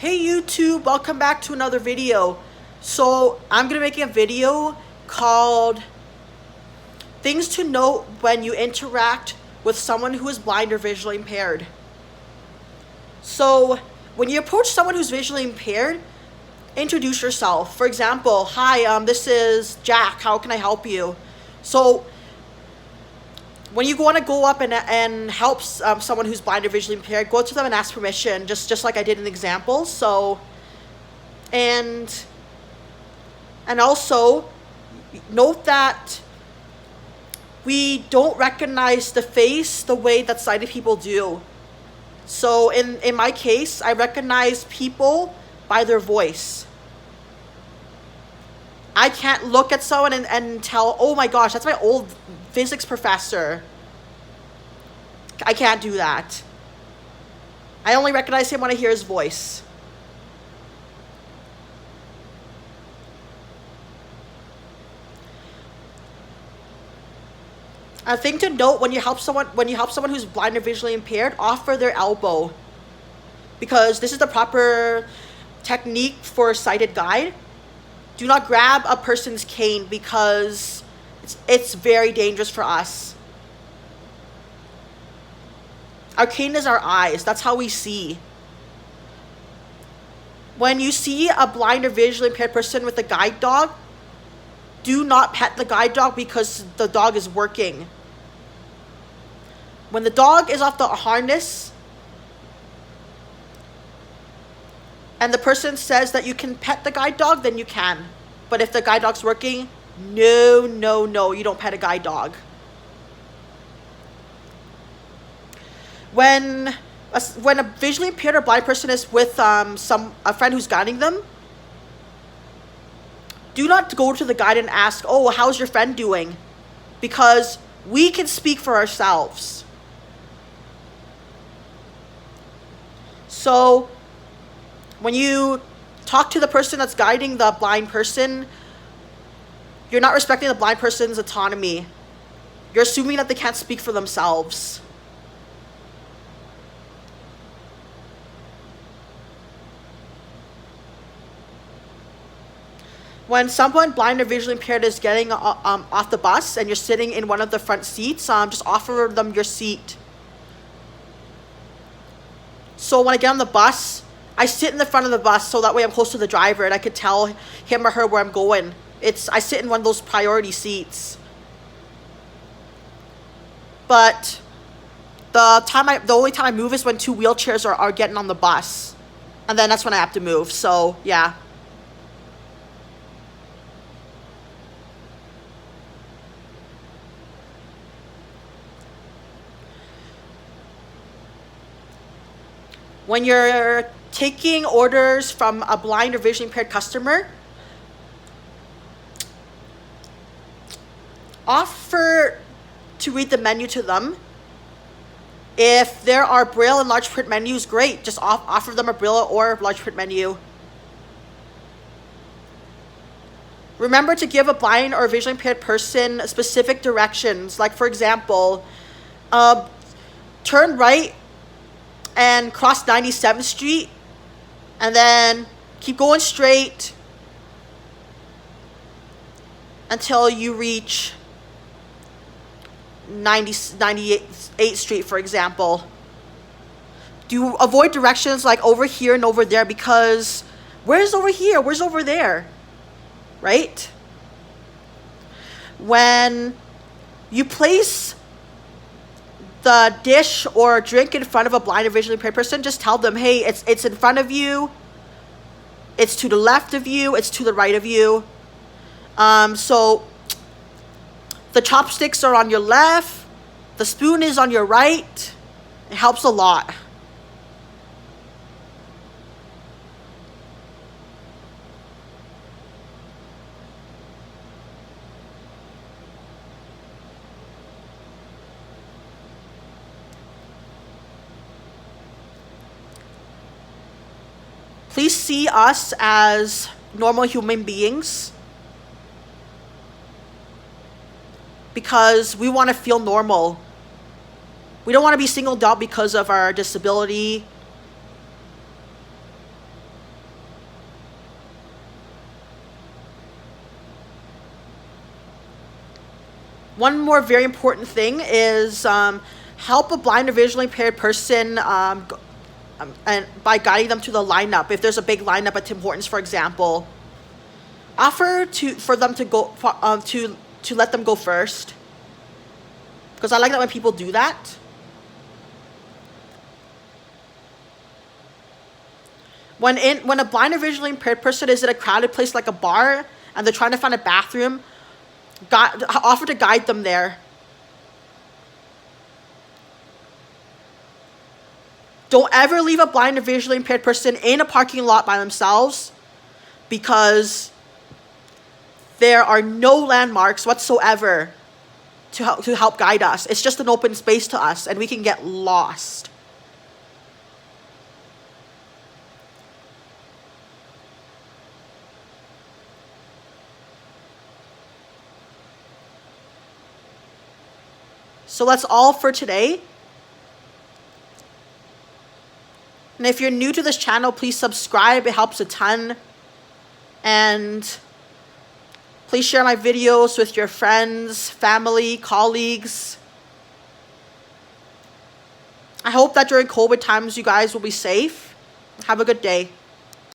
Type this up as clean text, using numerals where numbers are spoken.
Hey YouTube, welcome back to another video. So I'm gonna be making a video called things to note when you interact with someone who is blind or visually impaired. So when you approach someone who's visually impaired, introduce yourself. For example, hi, this is Jack, how can I help you? So when you want to go up and help someone who's blind or visually impaired, go to them and ask permission, just like I did in the example. So, and also note that we don't recognize the face the way that sighted people do. So in my case, I recognize people by their voice. I can't look at someone and tell, oh my gosh, that's my old physics professor. I can't do that. I only recognize him when I hear his voice. A thing to note when you help someone who's blind or visually impaired, offer their elbow, because this is the proper technique for a sighted guide. Do not grab a person's cane because it's very dangerous for us. Our cane is our eyes. That's how we see. When you see a blind or visually impaired person with a guide dog, do not pet the guide dog because the dog is working. When the dog is off the harness and the person says that you can pet the guide dog, then you can. But if the guide dog's working, no, you don't pet a guide dog. When a visually impaired or blind person is with a friend who's guiding them, do not go to the guide and ask, oh, how's your friend doing? Because we can speak for ourselves. So when you talk to the person that's guiding the blind person, you're not respecting the blind person's autonomy. You're assuming that they can't speak for themselves. When someone blind or visually impaired is getting off the bus and you're sitting in one of the front seats, just offer them your seat. So when I get on the bus, I sit in the front of the bus so that way I'm close to the driver and I could tell him or her where I'm going. I sit in one of those priority seats. But the only time I move is when two wheelchairs are getting on the bus. And then that's when I have to move. So yeah. When you're taking orders from a blind or visually impaired customer, offer to read the menu to them. If there are Braille and large print menus, great. Just offer them a Braille or large print menu. Remember to give a blind or visually impaired person specific directions. Like, for example, turn right and cross 97th Street, and then keep going straight until you reach 98th Street, for example. Do avoid directions like over here and over there, because where's over here? Where's over there? Right? When you place the dish or drink in front of a blind or visually impaired person, just tell them, hey, it's in front of you, it's to the left of you, it's to the right of you. So the chopsticks are on your left, the spoon is on your right. It helps a lot. Please see us as normal human beings, because we want to feel normal. We don't want to be singled out because of our disability. One more very important thing is help a blind or visually impaired person and by guiding them to the lineup. If there's a big lineup at Tim Hortons, for example, offer for them to go to let them go first, because I like that when people do that. When a blind or visually impaired person is in a crowded place like a bar and they're trying to find a bathroom, offer to guide them there. Don't ever leave a blind or visually impaired person in a parking lot by themselves, because there are no landmarks whatsoever to help guide us. It's just an open space to us, and we can get lost. So that's all for today. And if you're new to this channel, please subscribe. It helps a ton. And please share my videos with your friends, family, colleagues. I hope that during COVID times, you guys will be safe. Have a good day.